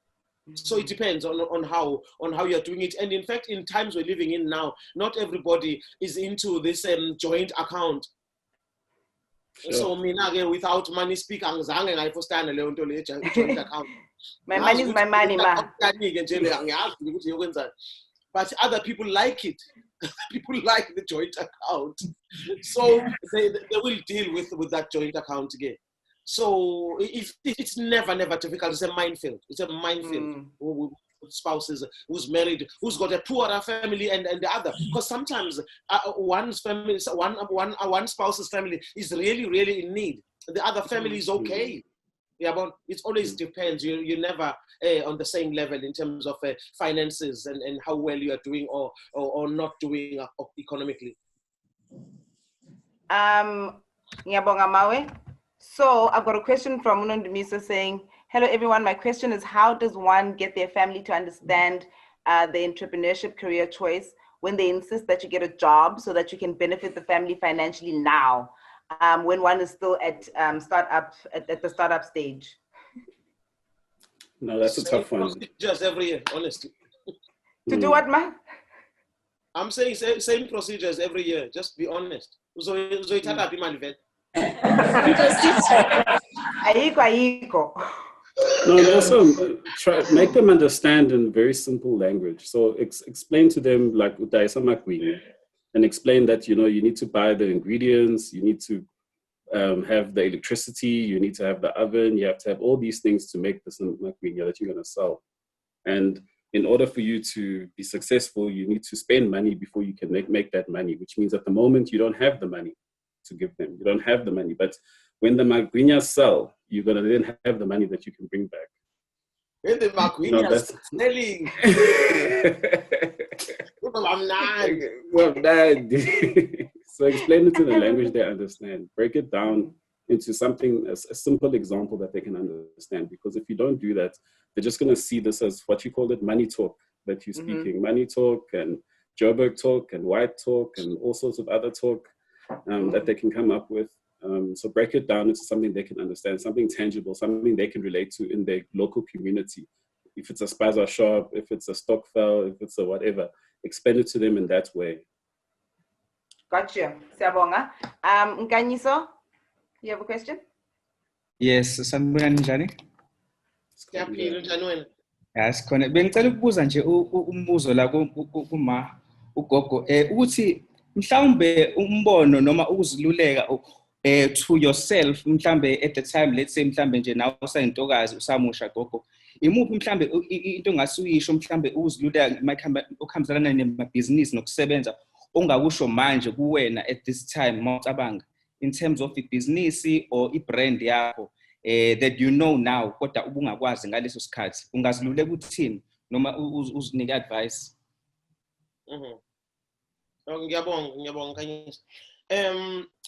So it depends on how you're doing it. And in fact, in times we're living in now, not everybody is into this joint account. Sure. So without money speak, I joint account. My money is my money, ma. But other people like it. People like the joint account. So they will deal with that joint account again. So it's never difficult. It's a minefield. It's a minefield. With spouses, who's married, who's got a poorer family, and the other. Because sometimes one spouse's family is really in need. The other family is okay. Yeah, but it always depends. You're never on the same level in terms of finances and how well you are doing or not doing economically. Ngiyabonga Mawe. So I've got a question from Unondumisa saying, hello everyone, my question is, how does one get their family to understand the entrepreneurship career choice when they insist that you get a job so that you can benefit the family financially now, when one is still at the startup stage? No, that's a tough one. Just every year, honestly. To do what, man? I'm saying same procedures every year. Just be honest. So it's happy man. Ayiko. No, and also try make them understand in very simple language. So explain to them like and explain that you need to buy the ingredients, you need to have the electricity, you need to have the oven, you have to have all these things to make the makwinya that you're going to sell. And in order for you to be successful, you need to spend money before you can make that money, which means at the moment you don't have the money to give them. You don't have the money. But when the makwinyas sell, you're going to then have the money that you can bring back. When the makwinyas selling. So explain it in a language they understand. Break it down into something, a simple example that they can understand. Because if you don't do that, they're just going to see this as what you call it, money talk that you're speaking. Money talk and Joburg talk and white talk and all sorts of other talk that they can come up with. So break it down into something they can understand, something tangible, something they can relate to in their local community. If it's a spaza shop, if it's a stock fell, if it's a whatever, explain it to them in that way. Gotcha. Siyabonga. Nkanyiso, you have a question? Yes, sanibonani njani? Siyaphila njani wena? Yes, khona bengicela ukubuza nje umbuzo la kuma ugogo ukuthi mhlawumbe umbono noma ukuziluleka to yourself mhlawumbe at the time, let's say mhlawumbe nje nawe usayintokazi usamusha gogo, imuphi mhlawumbe into ongasuyisho mhlawumbe ukuziluleka okuhambisana nemabhizinisi nokusebenza ongakusho manje kuwena at this time mawucabanga in terms of business or brand yakho that you know now kodwa ubungakwazi ngaleso sikhathi ungaziluleka ukuthini noma uzinike advice? Ngiyabonga Kanyisa.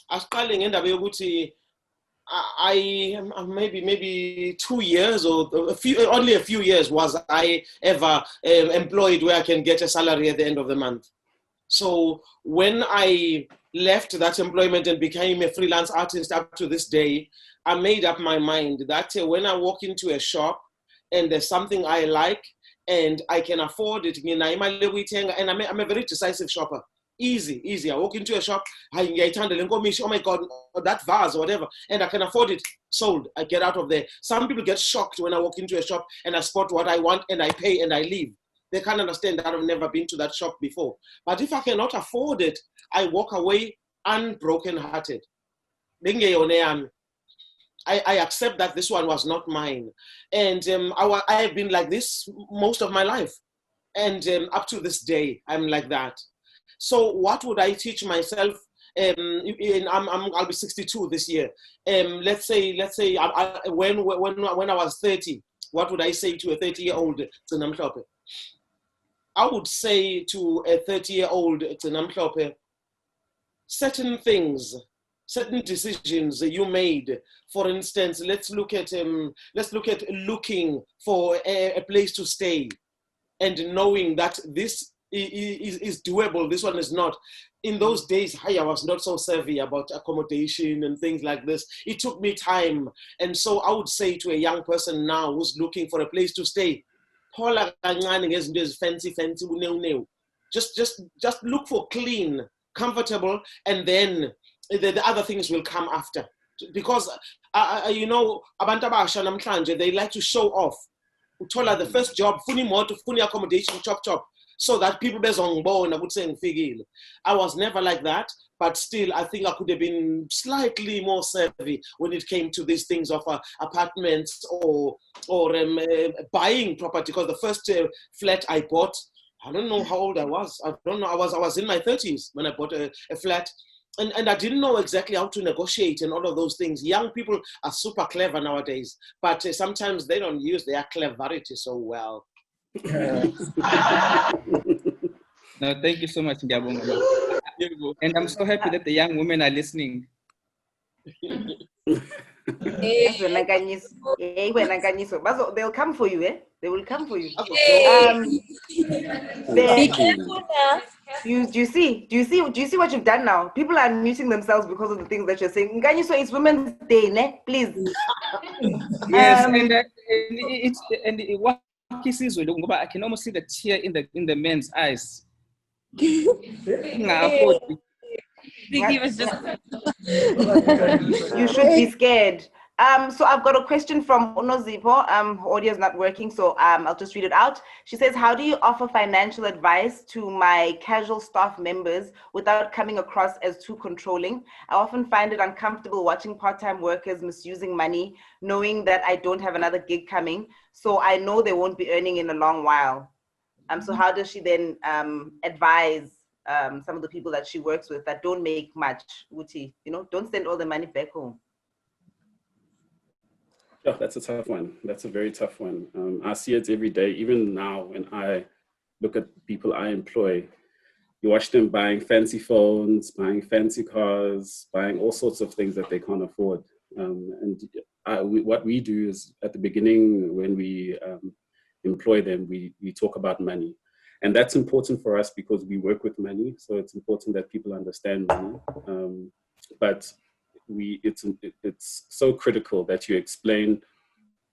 Asiqale ngendaba yokuthi I maybe 2 years or only a few years was I ever employed where I can get a salary at the end of the month. So when I left that employment and became a freelance artist up to this day, I made up my mind that when I walk into a shop and there's something I like and I can afford it, and I'm a very decisive shopper. Easy. I walk into a shop, oh my God, that vase or whatever, and I can afford it, sold. I get out of there. Some people get shocked when I walk into a shop and I spot what I want and I pay and I leave. They can't understand that I've never been to that shop before. But if I cannot afford it, I walk away unbroken-hearted. I accept that this one was not mine. And I have been like this most of my life. And up to this day, I'm like that. So what would I teach myself? I'll be 62 this year. Let's say when I was 30, what would I say to a 30-year-old Gcina Mhlophe? I would say to a 30-year-old Gcina Mhlophe, certain things, certain decisions you made. For instance, let's look at looking for a place to stay and knowing that this is doable, this one is not. In those days, I was not so savvy about accommodation and things like this. It took me time. And so I would say to a young person now who's looking for a place to stay, fancy, just look for clean, comfortable, and then the other things will come after. Because, abantu abasha namhlanje, they like to show off. The first job, funi accommodation, chop. So that people bezongbona would say ngifigile. I was never like that, but still I think I could have been slightly more savvy when it came to these things of apartments or buying property. Because the first flat I bought, I don't know how old I was. I don't know. I was in my 30s when I bought a flat. And I didn't know exactly how to negotiate and all of those things. Young people are super clever nowadays, but sometimes they don't use their cleverity so well. No, thank you so much, Ngiyabonga. And I'm so happy that the young women are listening. They'll come for you, eh? They will come for you. Do you see what you've done now? People are muting themselves because of the things that you're saying. Nkanyiso, it's Women's Day, ne? Please. Yes, and what I can almost see the tear in the men's eyes. He was just. You should be scared. So I've got a question from Unozipo. Audio is not working, so I'll just read it out. She says, how do you offer financial advice to my casual staff members without coming across as too controlling? I often find it uncomfortable watching part-time workers misusing money, knowing that I don't have another gig coming, so I know they won't be earning in a long while. So how does she then advise some of the people that she works with that don't make much, Uti, don't send all the money back home? Yeah, that's a tough one. That's a very tough one. I see it every day. Even now, when I look at people I employ, you watch them buying fancy phones, buying fancy cars, buying all sorts of things that they can't afford. What we do is at the beginning, when we employ them, we talk about money. And that's important for us because we work with money. So it's important that people understand money. But it's so critical that you explain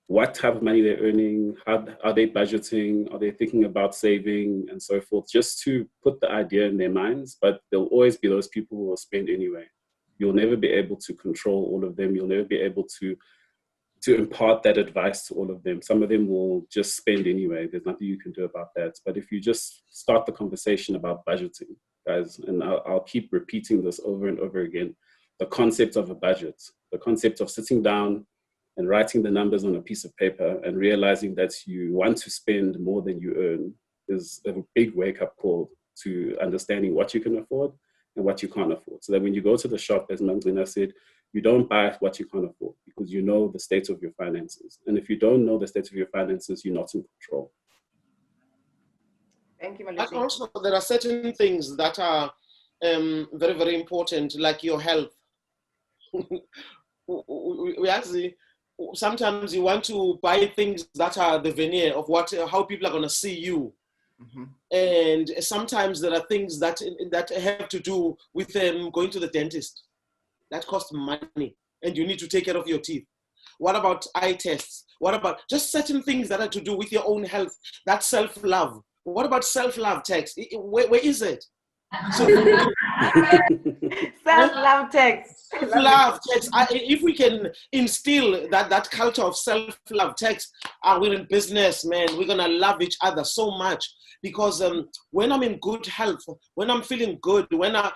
what type of money they're earning, how are they budgeting, are they thinking about saving, and so forth, just to put the idea in their minds. But there'll always be those people who will spend anyway. You'll never be able to control all of them. You'll never be able to impart that advice to all of them. Some of them will just spend anyway. There's nothing you can do about that. But if you just start the conversation about budgeting, guys, and I'll keep repeating this over and over again, the concept of a budget, the concept of sitting down and writing the numbers on a piece of paper and realizing that you want to spend more than you earn is a big wake-up call to understanding what you can afford and what you can't afford. So that when you go to the shop, as Mam Gcina said, you don't buy what you can't afford because you know the state of your finances. And if you don't know the state of your finances, you're not in control. Thank you, Malusi. And also, there are certain things that are very, very important, like your health. We actually, sometimes you want to buy things that are the veneer of how people are going to see you. Mm-hmm. And sometimes there are things that have to do with going to the dentist. That costs money, and you need to take care of your teeth. What about eye tests? What about just certain things that are to do with your own health? That's self-love. What about self-love tax? Where is it? So, self-love tax. Self-love tax. If we can instill that culture of self-love tax, we're in business, man. We're gonna love each other so much. Because when I'm in good health, when I'm feeling good, when I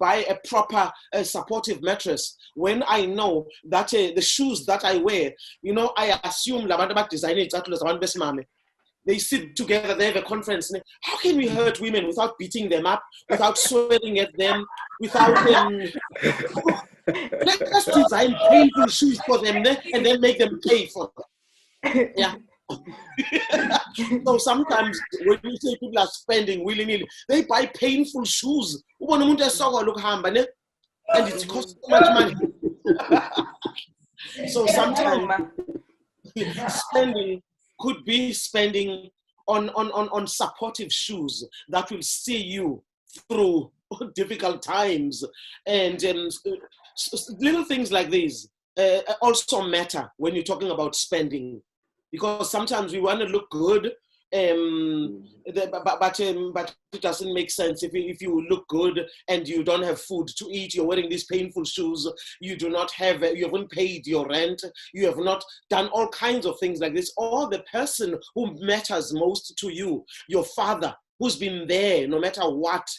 buy a proper supportive mattress, when I know that the shoes that I wear, I assume they sit together, they have a conference. How can we hurt women without beating them up, without swearing at them, without them? Let's design painful shoes for them and then make them pay for them. Yeah. So sometimes when you say people are spending willy-nilly, they buy painful shoes. And it costs so much money. So sometimes spending could be spending on supportive shoes that will see you through difficult times. And little things like these also matter when you're talking about spending. Because sometimes we want to look good, but it doesn't make sense if you look good and you don't have food to eat. You're wearing these painful shoes. You haven't paid your rent. You have not done all kinds of things like this. Or the person who matters most to you, your father, who's been there no matter what.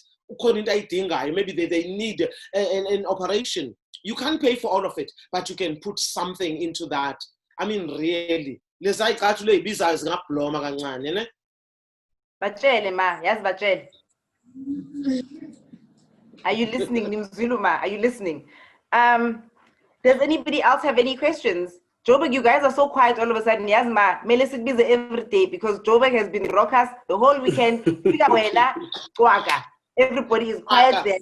Maybe they need an operation. You can't pay for all of it, but you can put something into that. I mean, really. Batshele ma, yes, Batshele. Are you listening, Nimzulu ma? Are you listening? Does anybody else have any questions? Joburg, you guys are so quiet all of a sudden. Yes, ma. Melissa is busy every day because Joburg has been rockers the whole weekend. Everybody is quiet there.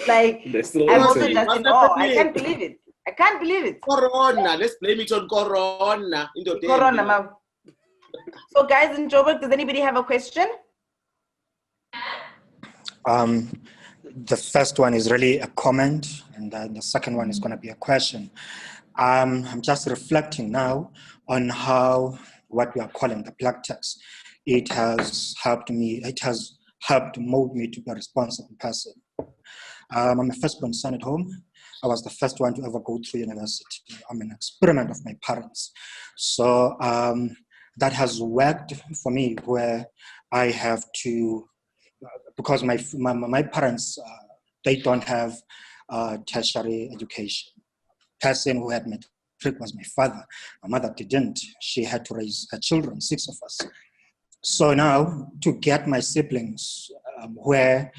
Like, I'm also just in awe. I can't believe it. I can't believe it. Corona. Let's blame it on Corona. Corona, ma. So, guys in Joburg, does anybody have a question? The first one is really a comment, and then the second one is going to be a question. I'm just reflecting now on how what we are calling the black tax, it has helped me, it has helped mold me to be a responsible person. I'm a firstborn son at home. I was the first one to ever go through university. I'm an experiment of my parents. So that has worked for me, where I have to, because my parents, they don't have tertiary education. Person who had matric was my father. My mother didn't. She had to raise her children, 6 of us. So now to get my siblings where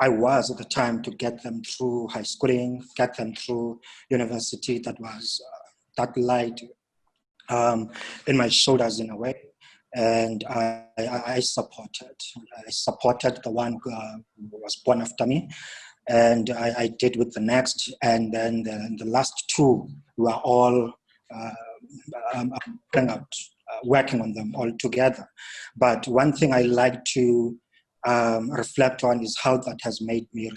I was at the time, to get them through high schooling, get them through university, that was that light in my shoulders in a way. And I supported the one who was born after me. And I did with the next. And then the last 2 were all working on them all together. But one thing I like to reflect on is how that has made me,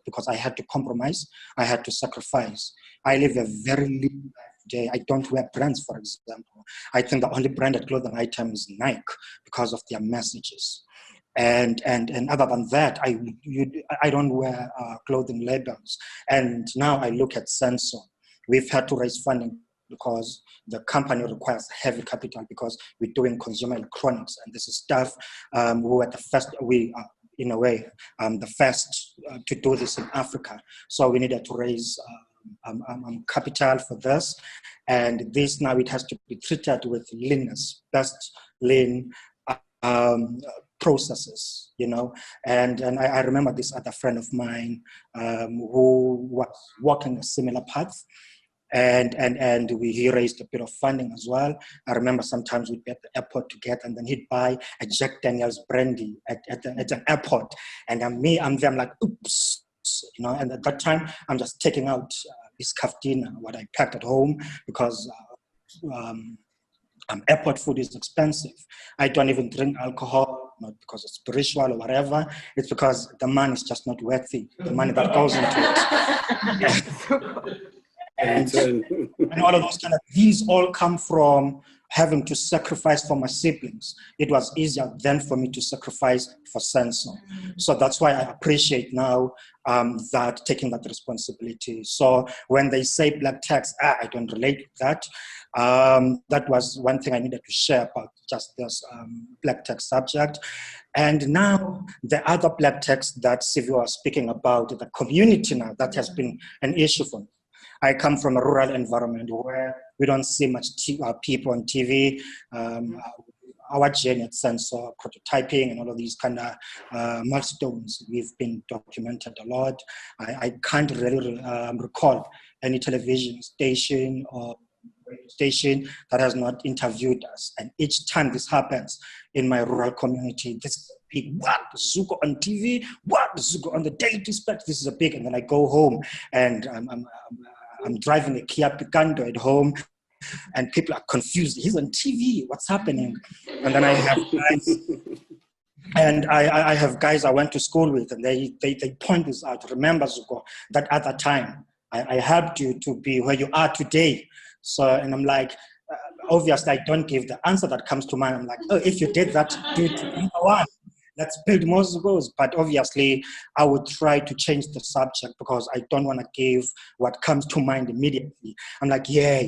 because I had to compromise, I had to sacrifice. I live a very lean life today. I don't wear brands, for example. I think the only branded clothing item is Nike because of their messages. And other than that, I don't wear clothing labels. And now I look at Sensor. We've had to raise funding because the company requires heavy capital, because we're doing consumer electronics, and this is stuff we were the first, in a way, the first to do this in Africa. So we needed to raise capital for this, and this now it has to be treated with leanness, best lean processes, you know. And I remember this other friend of mine who was walking a similar path. And he raised a bit of funding as well. I remember sometimes we'd be at the airport together, and then he'd buy a Jack Daniel's brandy at an airport. And I'm there, I'm like, oops, you know. And at that time, I'm just taking out this kaftina, what I packed at home, because airport food is expensive. I don't even drink alcohol, not because it's spiritual or whatever. It's because the money is just not worth it, the money that goes into it. And all of those kind of things all come from having to sacrifice for my siblings. It was easier then for me to sacrifice for Sensor. So that's why I appreciate now that taking that responsibility. So when they say black tax, I don't relate with that. That was one thing I needed to share about just this black tax subject. And now the other black tax that Sylvia was speaking about, the community now, that has been an issue for me. I come from a rural environment where we don't see much people on TV. Our journey at Sensor, prototyping and all of these kind of milestones, we've been documented a lot. I can't really recall any television station or radio station that has not interviewed us. And each time this happens in my rural community, this is a big, what, Zuko on TV? What, Zuko on the Daily Dispatch? This is a big, and then I go home and I'm driving a Kia Picanto at home, and people are confused. He's on TV. What's happening? And then I have guys, and I have guys I went to school with, and they point this out. Remember, Zuko, that at that time I helped you to be where you are today. So, and I'm like, obviously, I don't give the answer that comes to mind. I'm like, oh, if you did that, do it to number one. Let's build more Zukos. But obviously, I would try to change the subject because I don't want to give what comes to mind immediately. I'm like, yeah,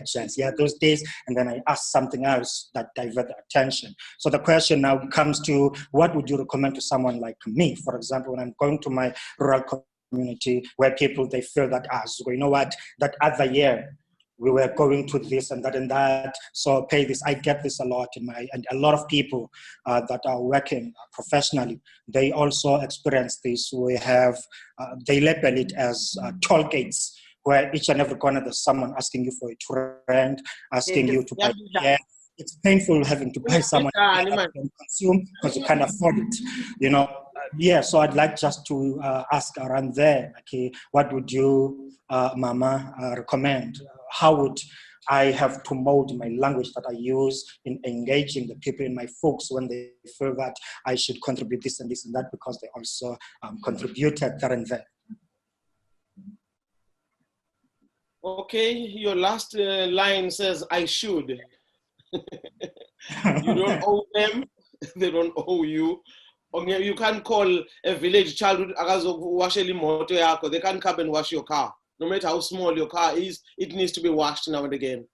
chance, yeah, those days. And then I ask something else that divert the attention. So the question now comes to, what would you recommend to someone like me? For example, when I'm going to my rural community where people, they feel that, Zuko, you know what, that other year, we were going to this and that, so pay this. I get this a lot and a lot of people that are working professionally, they also experience this. We have, they label it as toll gates, where each and every corner there's someone asking you for a rent, asking you to buy gas. It's painful having to buy someone that you can consume because you can't afford it, you know. Yeah, so I'd like just to ask around there, okay, what would you, Mama, recommend? How would I have to mold my language that I use in engaging the people in my folks when they feel that I should contribute this and that because they also contributed there and there? Okay, your last line says, I should. You don't owe them, they don't owe you. You can't call a village child, they can't come and wash your car. No matter how small your car is, it needs to be washed now and again.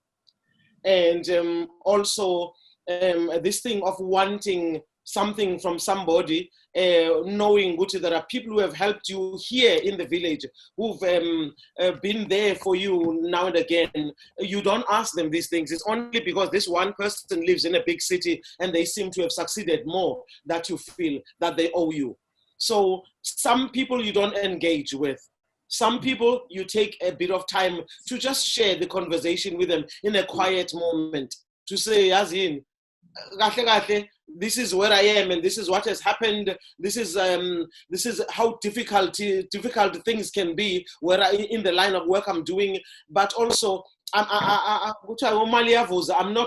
And also this thing of wanting something from somebody, knowing Gucci, there are people who have helped you here in the village, who've been there for you now and again. You don't ask them these things. It's only because this one person lives in a big city and they seem to have succeeded more that you feel that they owe you. So some people you don't engage with. Some people you take a bit of time to just share the conversation with them in a quiet moment, to say, as in, this is where I am, and this is what has happened. This is how difficult things can be in the line of work I'm doing. But also, I'm not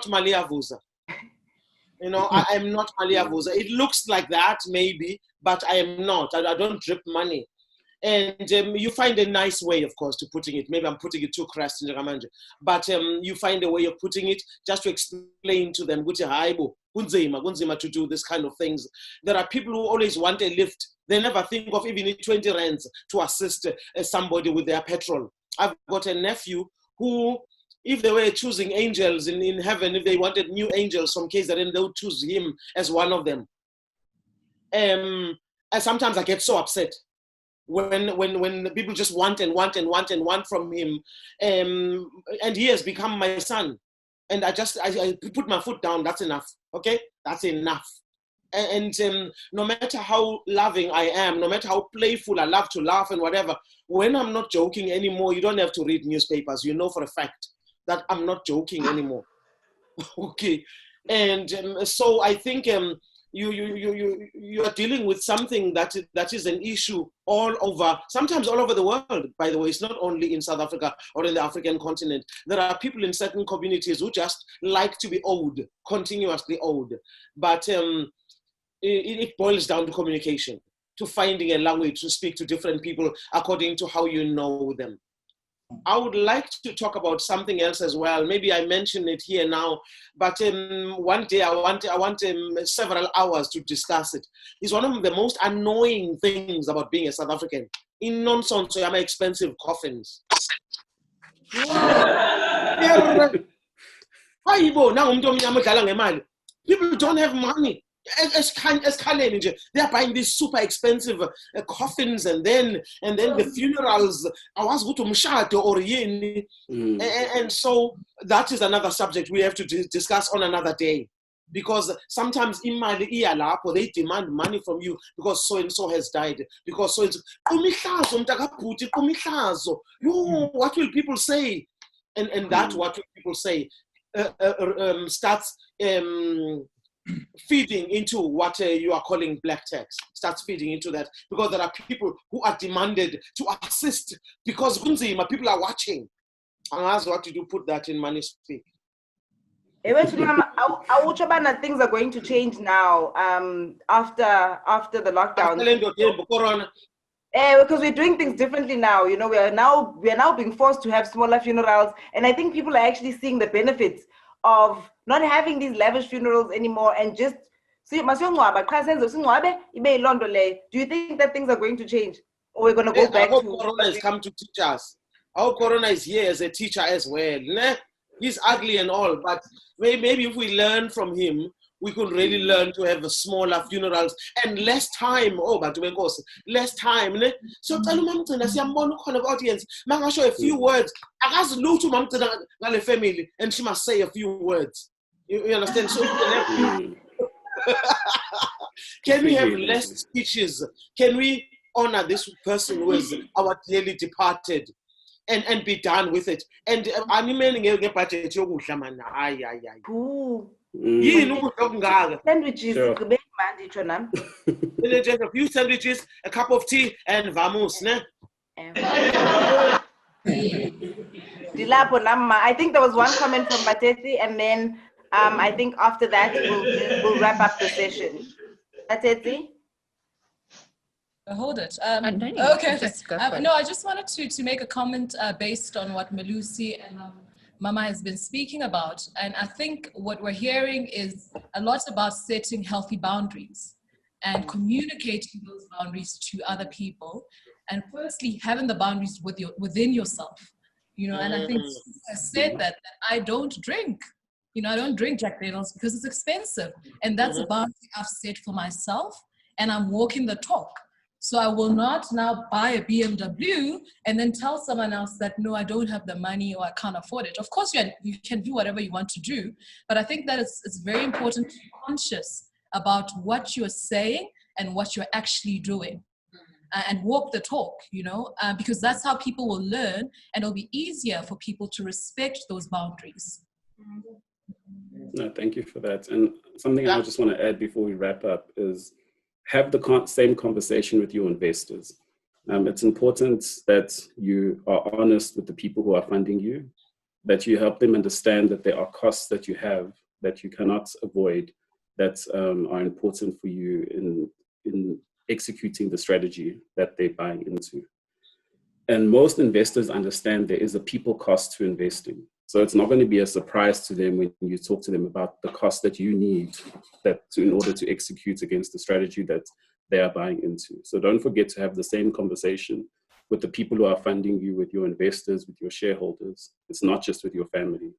Maliavuza. You know, I'm not Maliavuza. It looks like that maybe, but I am not. I don't drip money. And you find a nice way, of course, to putting it. Maybe I'm putting it too crass in Ramanja, but you find a way of putting it just to explain to them, to do this kind of things. There are people who always want a lift. They never think of even 20 rands to assist somebody with their petrol. I've got a nephew who, if they were choosing angels in heaven, if they wanted new angels from KZN, they would choose him as one of them. And sometimes I get so upset when people just want and want and want and want from him, and he has become my son, and I put my foot down. That's enough. Okay, that's enough. And no matter how loving I am, no matter how playful I love to laugh and whatever, when I'm not joking anymore, you don't have to read newspapers. You know for a fact that I'm not joking anymore. Okay, and so I think you are dealing with something that is an issue all over, sometimes all over the world, by the way. It's not only in South Africa or in the African continent. There are people in certain communities who just like to be owed, continuously owed. But it boils down to communication, to finding a language to speak to different people according to how you know them. I would like to talk about something else as well. Maybe I mentioned it here now, but one day I want several hours to discuss it. It's one of the most annoying things about being a South African. In nonsense, so I'm expensive coffins. People don't have money. They are buying these super expensive coffins, and then the funerals. And so that is another subject we have to discuss on another day, because sometimes they demand money from you because so and so has died, because so and so. What will people say? And that what will people say starts feeding into what you are calling black tax, starts feeding into that, because there are people who are demanded to assist because people are watching. And that's what you do, put that in money speak. Eventually, things are going to change now after the lockdown. Because we're doing things differently now. You know, we are now being forced to have smaller funerals, and I think people are actually seeing the benefits of not having these lavish funerals anymore, and just see. Do you think that things are going to change, or we're going to go back I hope to? Corona has come to teach us. I hope Corona is here as a teacher as well. He's ugly and all, but maybe if we learn from him, we could really learn to have smaller funerals and less time. But less time. So tell Mam Gcina, audience, I show a few words. I got to know to Mam Gcina family, and she must say a few words. You understand? So can we have less speeches? Can we honor this person who is our dearly departed, and be done with it? And I'm meaning a budget. Sandwiches, Sure. Just a few sandwiches, a cup of tea, and vamos, ne? I think there was one comment from Batesi, and then I think after that we'll wrap up the session. Batesi? Hold it. Okay. No, I just wanted to make a comment based on what Malusi and Mama has been speaking about. And I think what we're hearing is a lot about setting healthy boundaries. and communicating those boundaries to other people, and firstly having the boundaries within yourself, you know. And I think I said that I don't drink. You know, I don't drink Jack Daniels because it's expensive, and that's a boundary I've set for myself, and I'm walking the talk. So I will not now buy a BMW and then tell someone else that, no, I don't have the money or I can't afford it. Of course, you can do whatever you want to do, but I think that it's very important to be conscious about what you're saying and what you're actually doing, and walk the talk, you know, because that's how people will learn, and it'll be easier for people to respect those boundaries. No, thank you for that. And something I just want to add before we wrap up is have the same conversation with your investors. It's important that you are honest with the people who are funding you, that you help them understand that there are costs that you have that you cannot avoid, that are important for you in executing the strategy that they're buying into. And most investors understand there is a people cost to investing. So it's not going to be a surprise to them when you talk to them about the cost that you need in order to execute against the strategy that they are buying into. So don't forget to have the same conversation with the people who are funding you, with your investors, with your shareholders. It's not just with your family.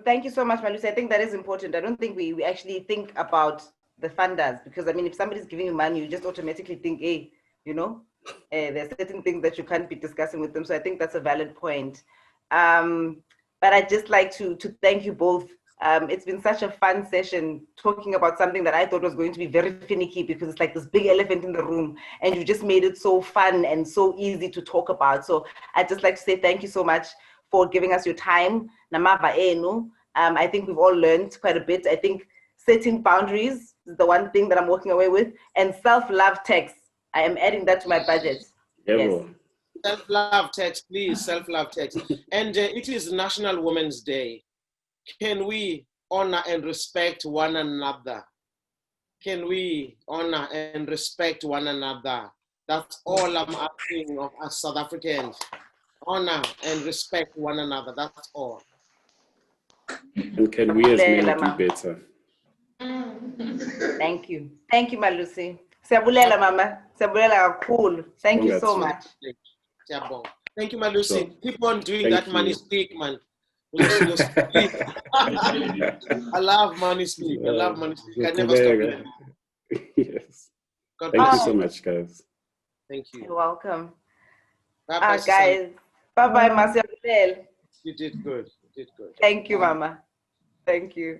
Thank you so much, Malusi. I think that is important. I don't think we actually think about the funders, because I mean, if somebody's giving you money, you just automatically think, hey, you know, there's certain things that you can't be discussing with them. So I think that's a valid point. But I'd just like to thank you both. It's been such a fun session talking about something that I thought was going to be very finicky, because it's like this big elephant in the room, and you just made it so fun and so easy to talk about. So I'd just like to say thank you so much for giving us your time. Namava enu. I think we've all learned quite a bit. I think setting boundaries is the one thing that I'm walking away with, and self-love tax. I am adding that to my budget. Yes. Self-love tax, please, self-love tax. And it is National Women's Day. Can we honor and respect one another? Can we honor and respect one another? That's all I'm asking of us South Africans. Honor and respect one another, that's all. And can we as men do better? Thank you. Thank you, Malusi. Siyabulela, Mama. Siyabulela kakhulu. Thank you so much. Thank you, Malusi. Sure. Keep on doing Thank that you. money speak, man. I love money speak. I love money speak. I never stop. Yes. God Thank you bless so much, guys. Thank you. You're welcome. Bye-bye, Guys. Bye-bye, Masiyabulela. You did good. You did good. Thank you, Mama. Thank you.